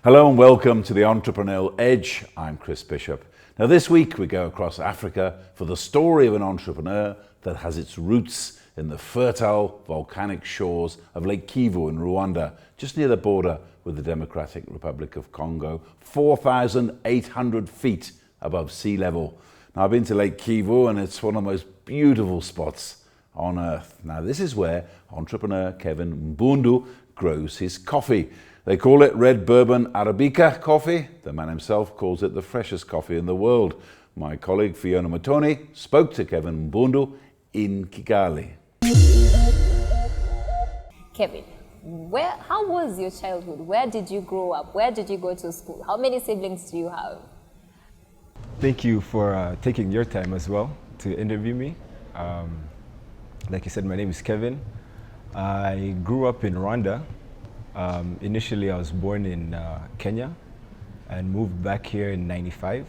Hello and welcome to the Entrepreneurial Edge. I'm Chris Bishop. Now this week we go across Africa for the story of an entrepreneur that has its roots in the fertile volcanic shores of Lake Kivu in Rwanda, just near the border with the Democratic Republic of Congo, 4,800 feet above sea level. Now I've been to Lake Kivu and it's one of the most beautiful spots on earth. Now this is where entrepreneur Kevin Mbundu grows his coffee. They call it Red Bourbon Arabica coffee. The man himself calls it the freshest coffee in the world. My colleague Fiona Matoni spoke to Kevin Mbundu in Kigali. Kevin, how was your childhood? Where did you grow up? Where did you go to school? How many siblings do you have? Thank you for taking your time as well to interview me. Like you said, my name is Kevin. I grew up in Rwanda. Initially, I was born in Kenya and moved back here in '95.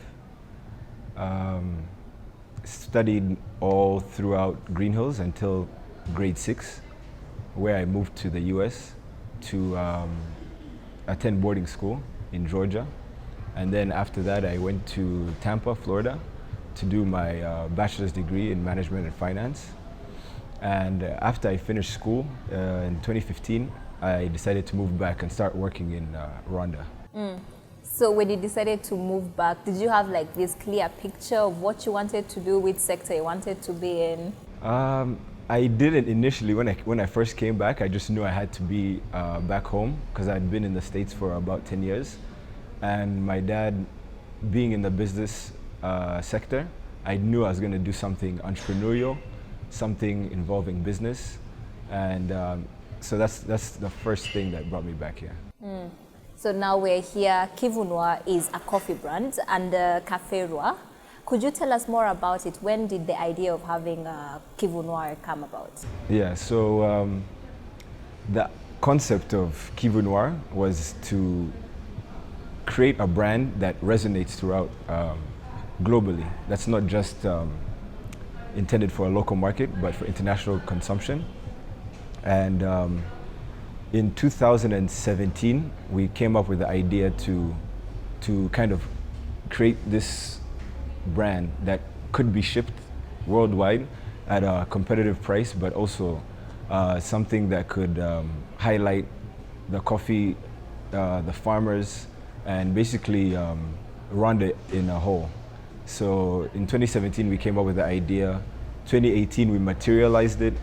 Studied all throughout Green Hills until grade 6, where I moved to the US to attend boarding school in Georgia. And then after that, I went to Tampa, Florida to do my bachelor's degree in management and finance. And after I finished school in 2015, I decided to move back and start working in Rwanda. So when you decided to move back, did you have like this clear picture of what you wanted to do, which sector you wanted to be in? I didn't initially. When I first came back, I just knew I had to be back home because I'd been in the States for about 10 years. And my dad, being in the business sector, I knew I was going to do something entrepreneurial, something involving business. And so that's the first thing that brought me back here. So now we're here. Kivu Noir is a coffee brand under Cafe Roi. Could you tell us more about it? When did the idea of having Kivu Noir come about? Yeah, so the concept of Kivu Noir was to create a brand that resonates throughout globally. That's not just intended for a local market, but for international consumption. And in 2017, we came up with the idea to kind of create this brand that could be shipped worldwide at a competitive price, but also something that could highlight the coffee, the farmers, and basically Rwanda in a whole. So in 2017, we came up with the idea. 2018, we materialized it.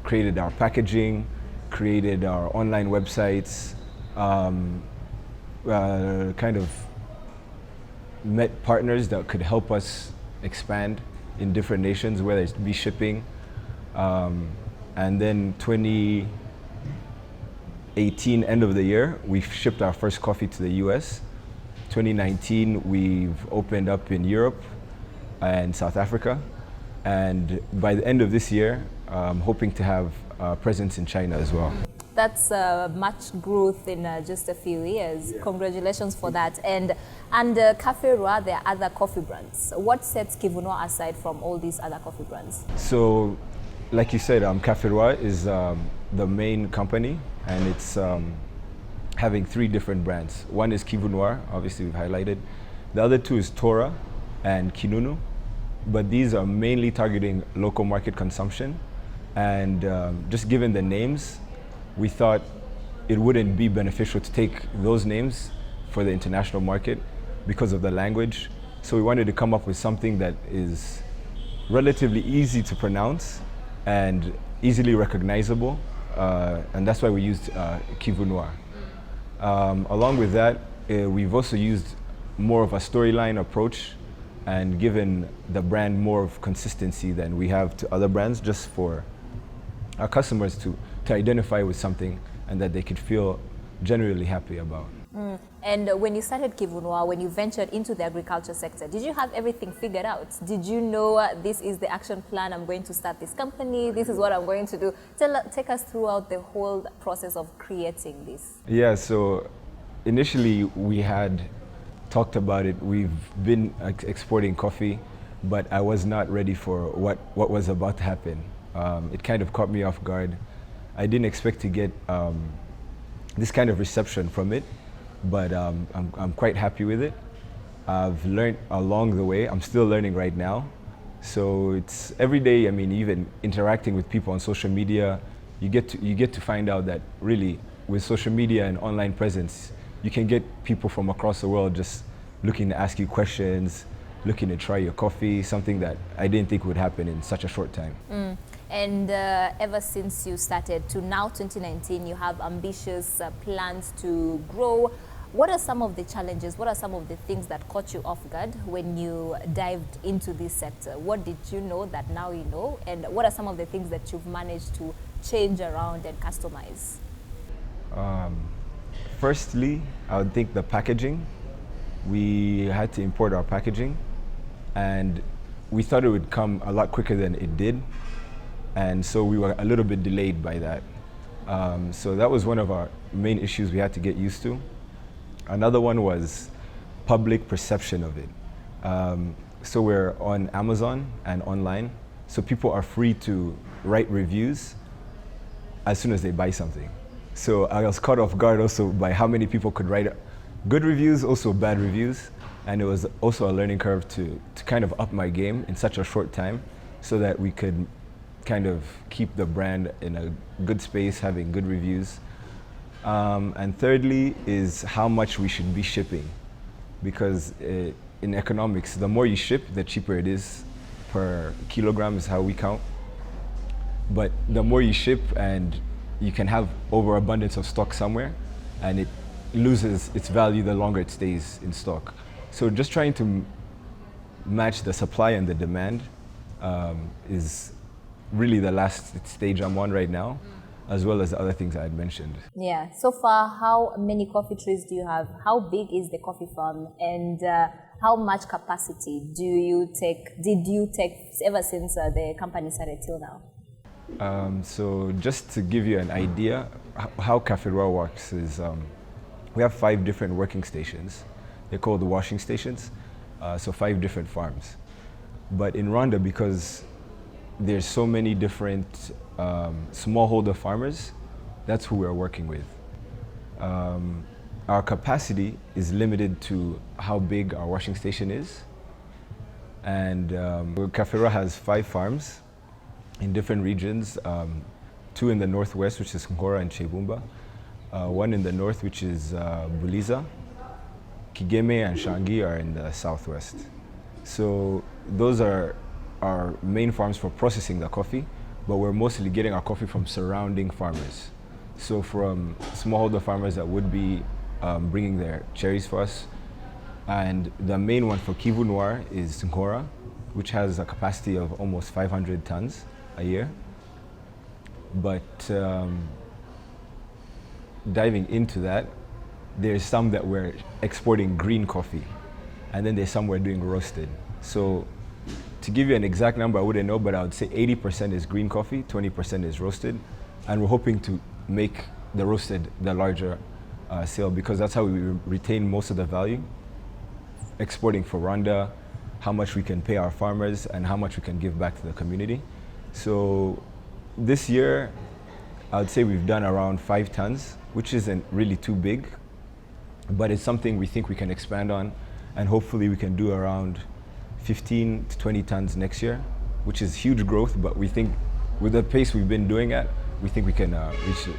Created our packaging, created our online websites, kind of met partners that could help us expand in different nations, whether it be shipping. And then 2018, end of the year, we shipped our first coffee to the US. 2019, we've opened up in Europe and South Africa. And by the end of this year, I'm hoping to have a presence in China as well. That's much growth in just a few years. Yeah. Congratulations for that. And under Cafe Roi, there are other coffee brands. What sets Kivu Noir aside from all these other coffee brands? So, like you said, Cafe Roi is the main company, and it's having 3 different brands. One is Kivu Noir, obviously we've highlighted. The other 2 is Tora and Kinunu. But these are mainly targeting local market consumption. And just given the names, we thought it wouldn't be beneficial to take those names for the international market because of the language. So we wanted to come up with something that is relatively easy to pronounce and easily recognizable. And that's why we used Kivu Noir. Along with that, we've also used more of a storyline approach and given the brand more of consistency than we have to other brands, just for our customers to identify with something and that they could feel genuinely happy about. And when you started Kivu Noir, when you ventured into the agriculture sector, did you have everything figured out? Did you know this is the action plan, I'm going to start this company, this is what I'm going to do? Take us throughout the whole process of creating this. Yeah, so initially we had talked about it. We've been exporting coffee, but I was not ready for what was about to happen. It kind of caught me off guard. I didn't expect to get this kind of reception from it. but I'm quite happy with it. I've learned along the way. I'm still learning right now. So it's every day, I mean, even interacting with people on social media, you get to find out that really with social media and online presence, you can get people from across the world just looking to ask you questions, looking to try your coffee, something that I didn't think would happen in such a short time. And ever since you started to now 2019, you have ambitious plans to grow. What are some of the challenges? What are some of the things that caught you off guard when you dived into this sector? What did you know that now you know? And what are some of the things that you've managed to change around and customize? Firstly, I would think the packaging. We had to import our packaging, and we thought it would come a lot quicker than it did. And so we were a little bit delayed by that. So that was one of our main issues we had to get used to. Another one was public perception of it. So we're on Amazon and online, so people are free to write reviews as soon as they buy something. So I was caught off guard also by how many people could write good reviews, also bad reviews. And it was also a learning curve to kind of up my game in such a short time so that we could kind of keep the brand in a good space, having good reviews. And thirdly is how much we should be shipping, because in economics, the more you ship, the cheaper it is per kilogram is how we count. But the more you ship, and you can have overabundance of stock somewhere, and it loses its value the longer it stays in stock. So just trying to match the supply and the demand is really the last stage I'm on right now, as well as the other things I had mentioned. Yeah. So far, how many coffee trees do you have? How big is the coffee farm? And how much capacity did you take ever since the company started till now? So just to give you an idea, how Café Noir works is we have 5 different working stations. They're called the washing stations, so 5 different farms. But in Rwanda, because there's so many different smallholder farmers, that's who we're working with. Our capacity is limited to how big our washing station is. And Café Noir has 5 farms in different regions, 2 in the northwest, which is Nkora and Chebumba, 1 in the north, which is Buliza. Kigeme and Shangi are in the southwest. So those are our main farms for processing the coffee, but we're mostly getting our coffee from surrounding farmers. So from smallholder farmers that would be bringing their cherries for us. And the main one for Kivu Noir is Nkora, which has a capacity of almost 500 tons a year. But diving into that, there's some that we're exporting green coffee, and then there's some we're doing roasted. So to give you an exact number, I wouldn't know, but I would say 80% is green coffee, 20% is roasted, and we're hoping to make the roasted the larger sale, because that's how we retain most of the value. Exporting for Rwanda, how much we can pay our farmers, and how much we can give back to the community. So this year, I would say we've done around 5 tons, which isn't really too big, but it's something we think we can expand on, and hopefully we can do around 15 to 20 tons next year, which is huge growth, but we think with the pace we've been doing at, we think we can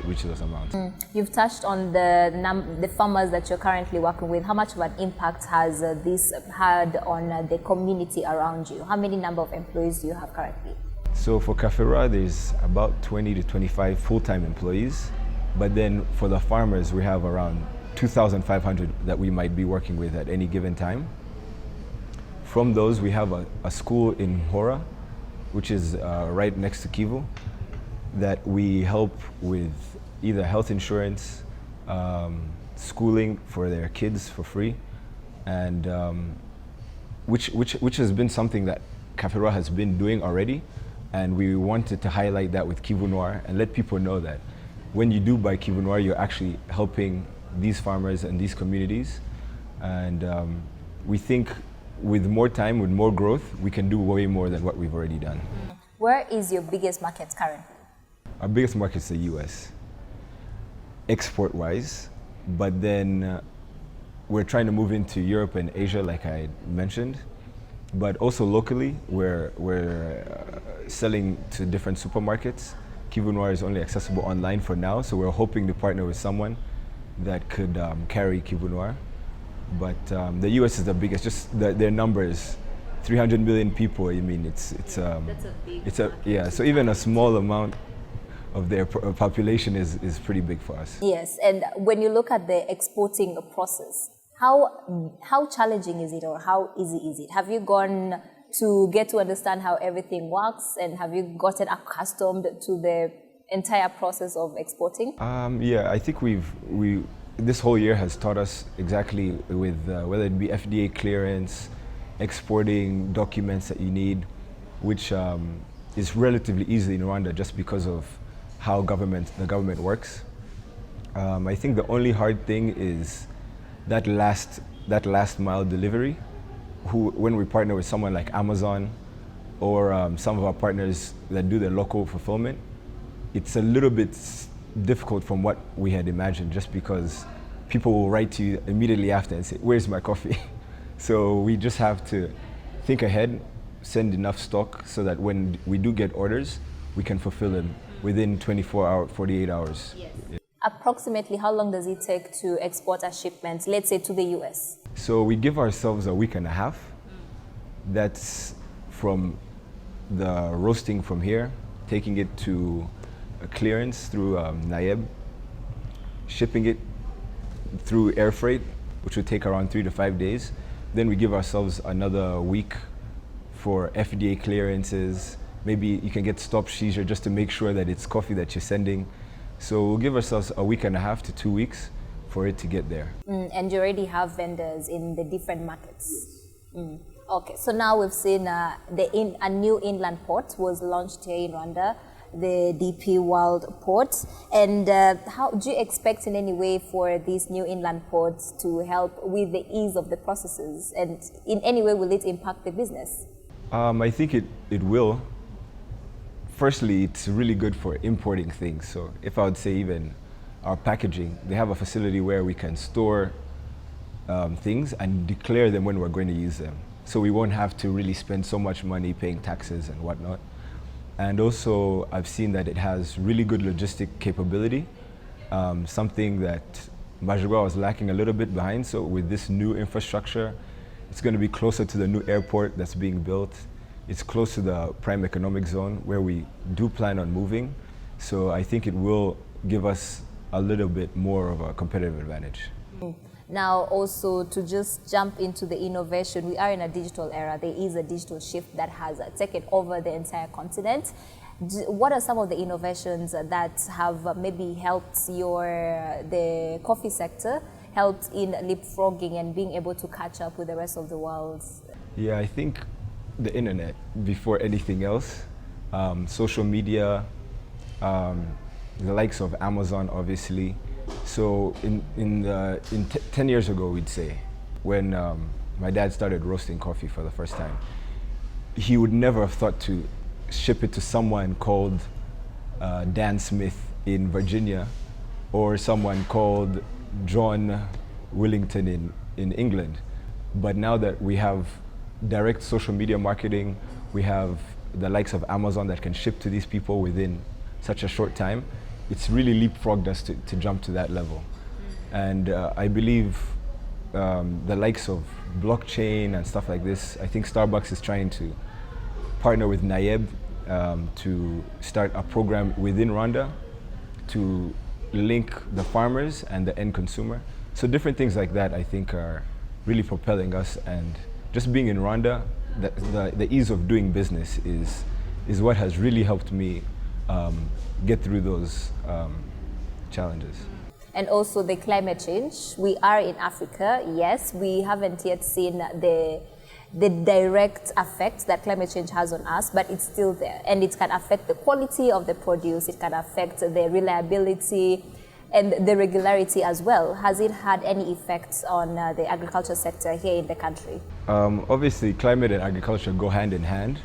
reach those amounts. You've touched on the farmers that you're currently working with. How much of an impact has this had on the community around you? How many number of employees do you have currently? So for Café Noir, there's about 20 to 25 full-time employees, but then for the farmers, we have around 2,500 that we might be working with at any given time. From those, we have a school in Hora, which is right next to Kivu, that we help with either health insurance, schooling for their kids for free, and which has been something that Café Noir has been doing already, and we wanted to highlight that with Kivu Noir and let people know that when you do buy Kivu Noir, you're actually helping these farmers and these communities, and we think with more time, with more growth, we can do way more than what we've already done. Where is your biggest market currently? Our biggest market is the US, export-wise, but then we're trying to move into Europe and Asia, like I mentioned, but also locally, we're selling to different supermarkets. Kivu Noir is only accessible online for now, so we're hoping to partner with someone that could carry Kivu Noir. But the US is the biggest, just their numbers, 300 million people. I mean, it's That's a big yeah. So even a small amount of their population is pretty big for us. Yes, and when you look at the exporting process, how challenging is it, or how easy is it? Have you gone to get to understand how everything works, and have you gotten accustomed to the entire process of exporting? Yeah, I think this whole year has taught us exactly with whether it be FDA clearance, exporting documents that you need, which is relatively easy in Rwanda just because of how the government works. I think the only hard thing is that last mile delivery. When we partner with someone like Amazon or some of our partners that do the local fulfillment, it's a little bit difficult from what we had imagined, just because people will write to you immediately after and say, "Where's my coffee?" So we just have to think ahead, send enough stock so that when we do get orders, we can fulfill them within 24 hours, 48 hours. Yes. Approximately how long does it take to export a shipment, let's say to the US? So we give ourselves a week and a half. That's from the roasting from here, taking it to a clearance through NAIEB, shipping it through air freight, which would take around 3 to 5 days. Then we give ourselves another week for FDA clearances. Maybe you can get stop seizure just to make sure that it's coffee that you're sending. So we'll give ourselves a week and a half to 2 weeks for it to get there. And you already have vendors in the different markets. Okay, so now we've seen a new inland port was launched here in Rwanda, the DP World Port. And how do you expect in any way for these new inland ports to help with the ease of the processes? And in any way, will it impact the business? I think it will. Firstly, it's really good for importing things. So if I would say even our packaging, they have a facility where we can store things and declare them when we're going to use them. So we won't have to really spend so much money paying taxes and whatnot. And also, I've seen that it has really good logistic capability, something that Majigwa was lacking a little bit behind. So with this new infrastructure, it's going to be closer to the new airport that's being built. It's close to the prime economic zone where we do plan on moving. So I think it will give us a little bit more of a competitive advantage. Now, also to just jump into the innovation, we are in a digital era. There is a digital shift that has taken over the entire continent. What are some of the innovations that have maybe helped the coffee sector, helped in leapfrogging and being able to catch up with the rest of the world? Yeah, I think the internet before anything else, social media, the likes of Amazon, obviously. So in 10 years ago, we'd say, when my dad started roasting coffee for the first time, he would never have thought to ship it to someone called Dan Smith in Virginia, or someone called John Willington in England. But now that we have direct social media marketing, we have the likes of Amazon that can ship to these people within such a short time, it's really leapfrogged us to jump to that level. And I believe the likes of blockchain and stuff like this, I think Starbucks is trying to partner with NAIEB to start a program within Rwanda to link the farmers and the end consumer. So different things like that I think are really propelling us, and just being in Rwanda, the ease of doing business is what has really helped me get through those challenges. And also the climate change. We are in Africa, yes, we haven't yet seen the direct effect that climate change has on us, but it's still there. And it can affect the quality of the produce, it can affect the reliability and the regularity as well. Has it had any effects on the agriculture sector here in the country? Obviously, climate and agriculture go hand in hand.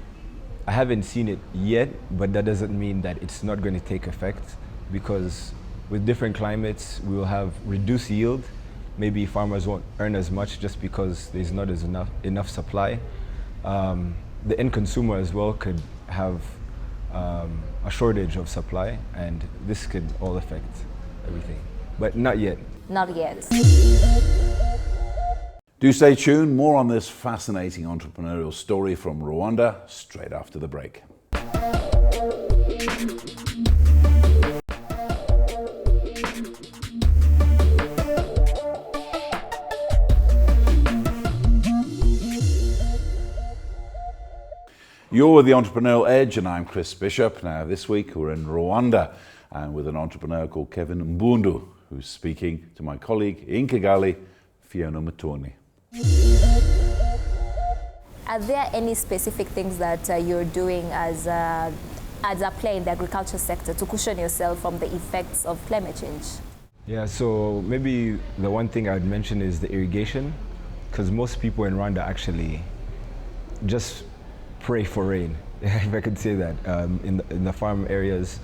I haven't seen it yet, but that doesn't mean that it's not going to take effect, because with different climates, we will have reduced yield, maybe farmers won't earn as much just because there's not as enough supply. The end consumer as well could have a shortage of supply, and this could all affect everything. But not yet. Not yet. Do stay tuned. More on this fascinating entrepreneurial story from Rwanda straight after the break. You're with the Entrepreneurial Edge, and I'm Chris Bishop. Now, this week we're in Rwanda and with an entrepreneur called Kevin Mbundu, who's speaking to my colleague in Kigali, Fiona Matoni. Are there any specific things that you're doing as a player in the agriculture sector to cushion yourself from the effects of climate change? Yeah, so maybe the one thing I'd mention is the irrigation, because most people in Rwanda actually just pray for rain, if I could say that. In the farm areas,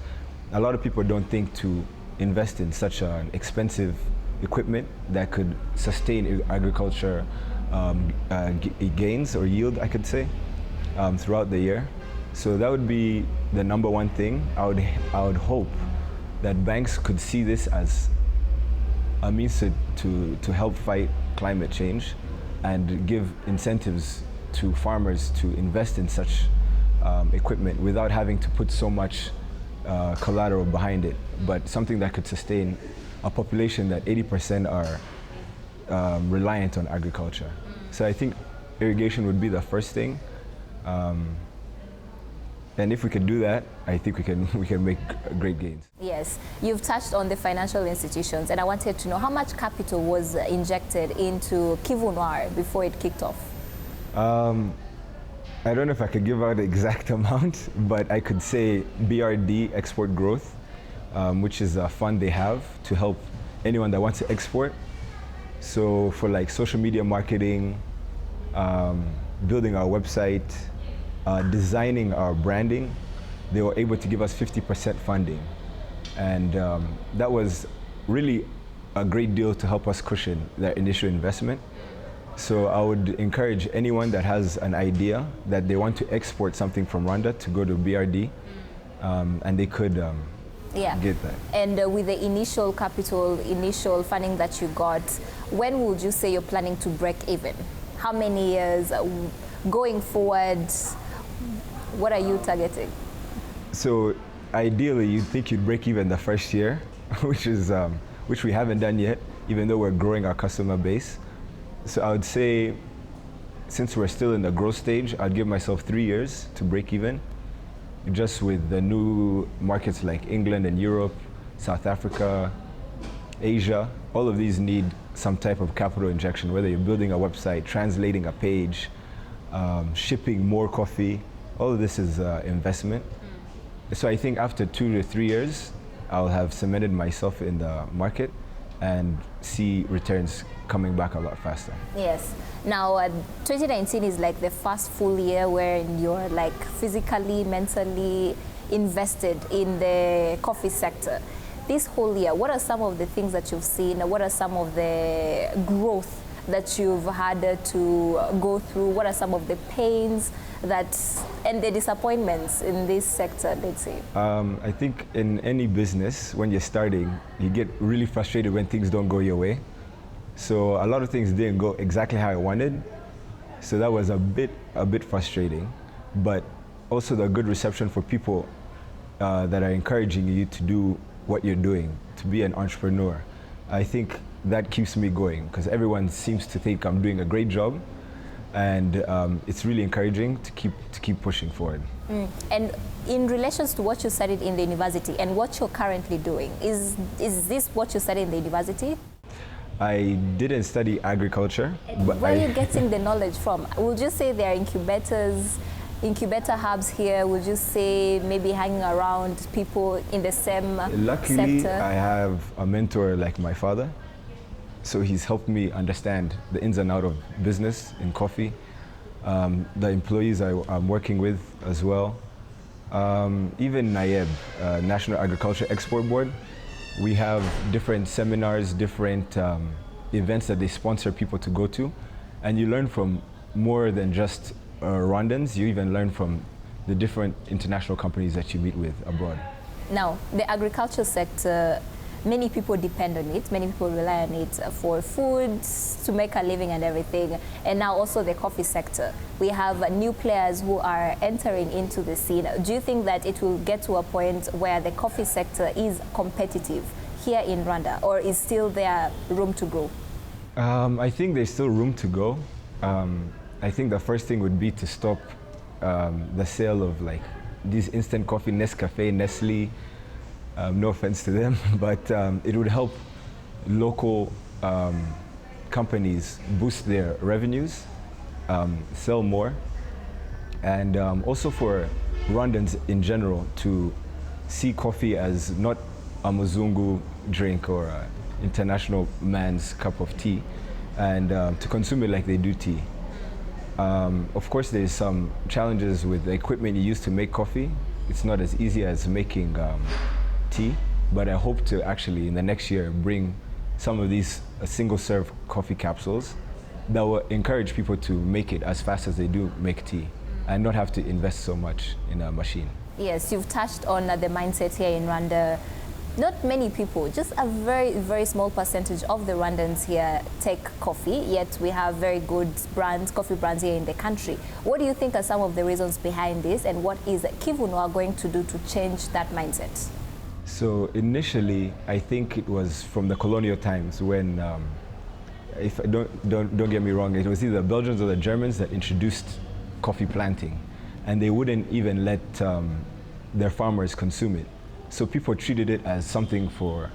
a lot of people don't think to invest in such an expensive equipment that could sustain agriculture gains or yield, I could say, throughout the year. So that would be the number one thing. I would hope that banks could see this as a means to help fight climate change and give incentives to farmers to invest in such equipment without having to put so much collateral behind it, but something that could sustain a population that 80% are reliant on agriculture. So I think irrigation would be the first thing. And if we could do that, I think we can make great gains. Yes, you've touched on the financial institutions, and I wanted to know how much capital was injected into Kivu Noir before it kicked off? I don't know if I could give out the exact amount, but I could say BRD Export Growth, which is a fund they have to help anyone that wants to export. So for like social media marketing, building our website, designing our branding, they were able to give us 50% funding. And that was really a great deal to help us cushion that initial investment. So I would encourage anyone that has an idea that they want to export something from Rwanda to go to BRD, and they could get that. And with the initial capital, initial funding that you got, when would you say you're planning to break even? How many years going forward? What are you targeting? So ideally, you'd think you'd break even the first year, which we haven't done yet, even though we're growing our customer base. So I would say, since we're still in the growth stage, I'd give myself 3 years to break even. Just with the new markets like England and Europe, South Africa, Asia, all of these need some type of capital injection, whether you're building a website, translating a page, shipping more coffee, all of this is investment. So I think after 2 to 3 years, I'll have cemented myself in the market and see returns coming back a lot faster. Yes. Now, 2019 is like the first full year where you're like physically, mentally invested in the coffee sector. This whole year, what are some of the things that you've seen? What are some of the growth that you've had to go through? What are some of the pains and the disappointments in this sector, let's say? I think in any business, when you're starting, you get really frustrated when things don't go your way. So a lot of things didn't go exactly how I wanted. So that was a bit frustrating, but also the good reception for people that are encouraging you to do what you're doing, to be an entrepreneur. I think that keeps me going because everyone seems to think I'm doing a great job, and it's really encouraging to keep pushing forward. And in relation to what you studied in the university and what you're currently doing, is this what you studied in the university? I didn't study agriculture. But where are you getting the knowledge from? Would you say there are incubator hubs here? Would you say maybe hanging around people in the same Luckily, sector? I have a mentor like my father. So he's helped me understand the ins and outs of business in coffee, the employees I'm working with as well. Even NAEB, National Agriculture Export Board, we have different seminars, different events that they sponsor people to go to, and you learn from more than just Rwandans. You even learn from the different international companies that you meet with abroad. Now, the agriculture sector, many people depend on it, many people rely on it for food, to make a living and everything. And now also the coffee sector. We have new players who are entering into the scene. Do you think that it will get to a point where the coffee sector is competitive here in Rwanda, or is still there room to grow? I think there's still room to go. I think the first thing would be to stop the sale of like these instant coffee, Nescafe, Nestle. No offense to them, but it would help local companies boost their revenues, sell more, and also for Rwandans in general to see coffee as not a Muzungu drink or an international man's cup of tea, and to consume it like they do tea. Of course, there's some challenges with the equipment you use to make coffee. It's not as easy as making tea, but I hope to actually in the next year bring some of these single-serve coffee capsules that will encourage people to make it as fast as they do make tea and not have to invest so much in a machine. Yes, you've touched on the mindset here in Rwanda. Not many people, just a very, very small percentage of the Rwandans here take coffee, yet we have very good brands, coffee brands here in the country. What do you think are some of the reasons behind this, and what is Kivu Noir going to do to change that mindset? So initially, I think it was from the colonial times when, if don't get me wrong, it was either the Belgians or the Germans that introduced coffee planting, and they wouldn't even let their farmers consume it. So people treated it as something for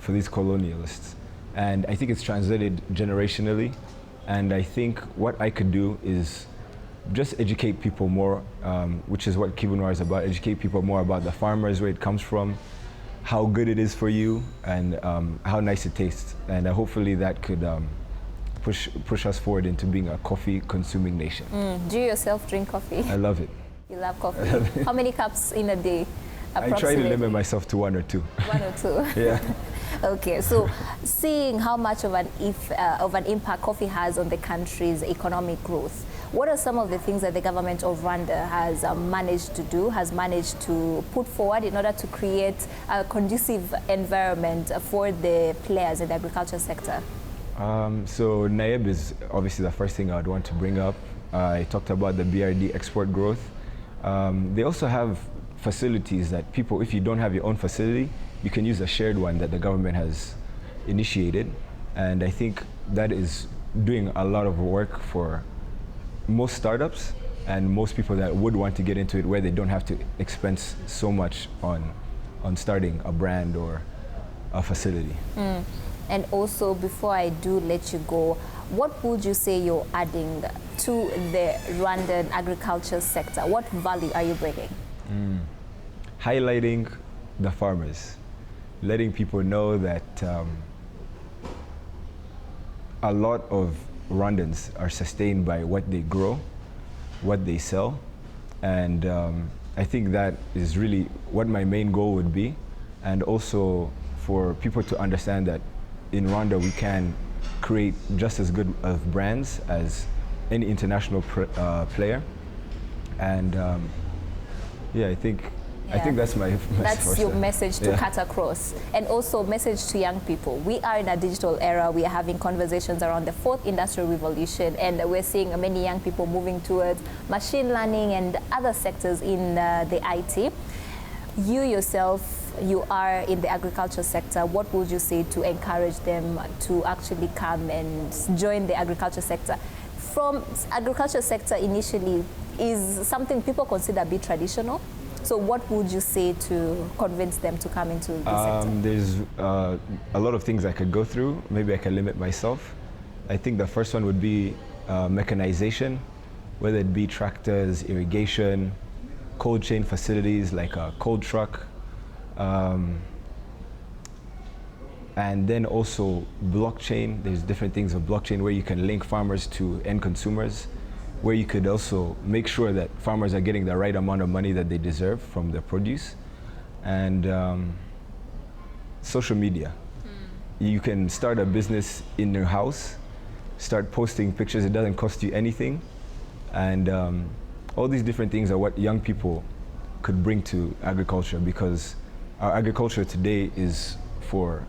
these colonialists, and I think it's translated generationally. And I think what I could do is just educate people more, which is what Kivu Noir is about. Educate people more about the farmers, where it comes from, how good it is for you, and how nice it tastes. And hopefully that could push us forward into being a coffee-consuming nation. Do you yourself drink coffee? I love it. You love coffee. How many cups in a day? I try to limit myself to 1 or 2. 1 or 2. Yeah. Okay, so seeing how much of an impact coffee has on the country's economic growth, what are some of the things that the government of Rwanda has managed to do, has managed to put forward in order to create a conducive environment for the players in the agriculture sector? So NAEB is obviously the first thing I would want to bring up. I talked about the BRD export growth. They also have facilities that people, if you don't have your own facility, you can use a shared one that the government has initiated. And I think that is doing a lot of work for most startups and most people that would want to get into it, where they don't have to expense so much on starting a brand or a facility. And also, before I do let you go, what would you say you're adding to the Rwandan agriculture sector? What value are you bringing? Highlighting the farmers, letting people know that a lot of Rwandans are sustained by what they grow, what they sell, and I think that is really what my main goal would be, and also for people to understand that in Rwanda we can create just as good of brands as any international player, and yeah, I think that's my message. That's your message to cut across. And also message to young people. We are in a digital era. We are having conversations around the fourth industrial revolution, and we're seeing many young people moving towards machine learning and other sectors in the IT. You yourself, you are in the agriculture sector. What would you say to encourage them to actually come and join the agriculture sector? From agriculture sector initially is something people consider a bit traditional. So what would you say to convince them to come into the sector? There's a lot of things I could go through. Maybe I can limit myself. I think the first one would be mechanization, whether it be tractors, irrigation, cold chain facilities like a cold truck, and then also blockchain. There's different things of blockchain where you can link farmers to end consumers, where you could also make sure that farmers are getting the right amount of money that they deserve from their produce. And social media. you can start a business in your house, start posting pictures, it doesn't cost you anything. And all these different things are what young people could bring to agriculture, because our agriculture today is for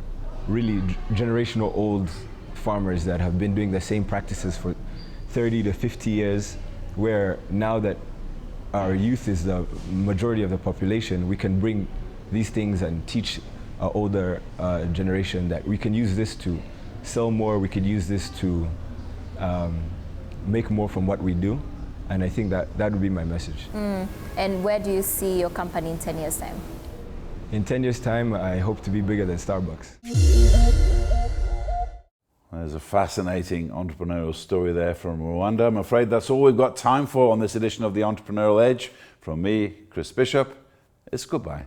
really generational old farmers that have been doing the same practices for 30 to 50 years, where now that our youth is the majority of the population, we can bring these things and teach our older generation that we can use this to sell more, we could use this to make more from what we do. And I think that would be my message. And where do you see your company in 10 years' time? In 10 years' time, I hope to be bigger than Starbucks. There's a fascinating entrepreneurial story there from Rwanda. I'm afraid that's all we've got time for on this edition of the Entrepreneurial Edge. From me, Chris Bishop, it's goodbye.